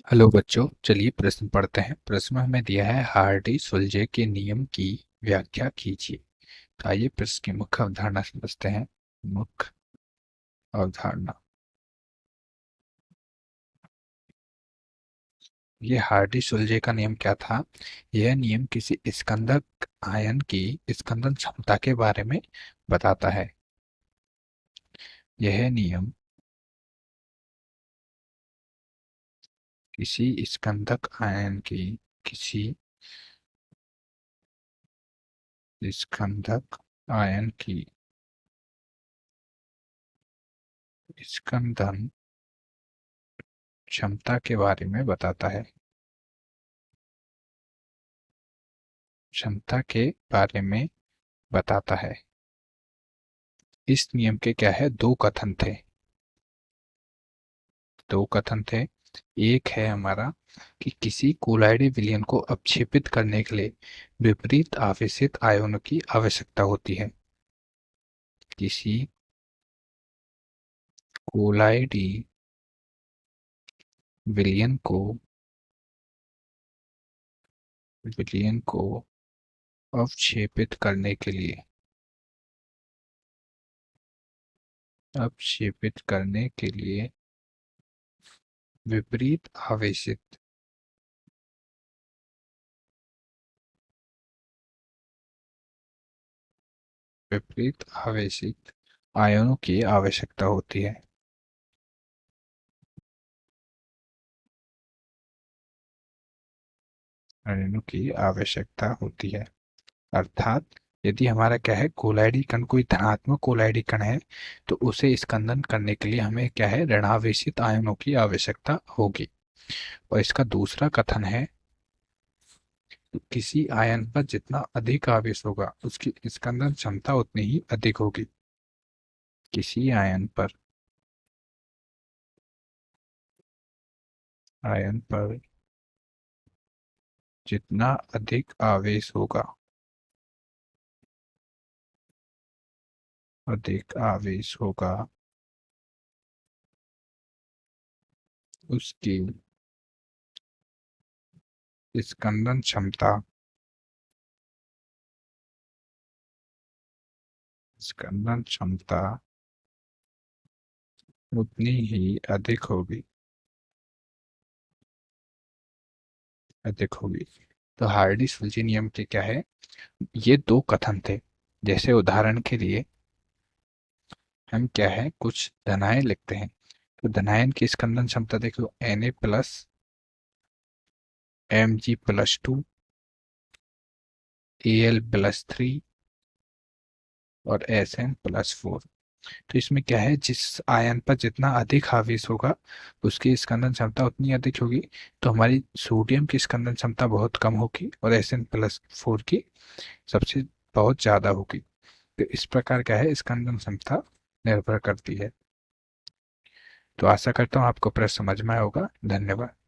Hello बच्चों, चलिए प्रश्न पढ़ते हैं। प्रश्न में हमें दिया है हार्डी-सुलज़े के नियम की व्याख्या कीजिए। तो आइए प्रश्न की मुख्य अवधारणा समझते हैं। मुख्य अवधारणा, ये हार्डी-सुलज़े का नियम क्या था? यह नियम किसी स्कंदक आयन की स्कंदन क्षमता के बारे में बताता है। यह नियम किसी स्कंदक आयन की किसी स्कंदक आयन की स्कंदन क्षमता के बारे में बताता है। क्षमता के बारे में बताता है। इस नियम के क्या है, दो कथन थे। दो कथन थे। एक है हमारा कि किसी कोलाइडी विलयन को अपक्षेपित करने के लिए विपरीत आवेशित आयनों की आवश्यकता होती है। किसी कोलाइडी विलयन को अपक्षेपित करने के लिए अपक्षेपित करने के लिए विपरीत आवेशित विपरीत आवेशित आयनों की आवश्यकता होती है। आयनों की आवश्यकता होती है। अर्थात यदि हमारा क्या है, कोलाइडी कण कोई धनात्मक कोलाइडी कण है तो उसे स्कंदन करने के लिए हमें क्या है, ऋणावेशित आयनों की आवश्यकता होगी। और इसका दूसरा कथन है, किसी आयन पर जितना अधिक आवेश होगा उसकी स्कंदन क्षमता उतनी ही अधिक होगी। किसी आयन पर जितना अधिक आवेश होगा उसकी स्कंदन क्षमता स्कंदन क्षमता उतनी ही अधिक होगी। तो हार्डी-सुलज़ी नियम के क्या है, ये दो कथन थे। जैसे उदाहरण के लिए हम क्या है, कुछ धनायन लिखते हैं। तो धनायन की स्कंदन क्षमता देखो, Na प्लस Mg+2 Al+3 और Sn+4। तो इसमें क्या है, जिस आयन पर जितना अधिक आवेश होगा उसकी स्कंदन क्षमता उतनी अधिक होगी। तो हमारी सोडियम की स्कंदन क्षमता बहुत कम होगी और Sn+4 की सबसे बहुत ज्यादा होगी। तो इस प्रकार क्या है, स्कंदन क्षमता निर्भर करती है। तो आशा करता हूँ आपको प्रश्न समझ में आया होगा। धन्यवाद।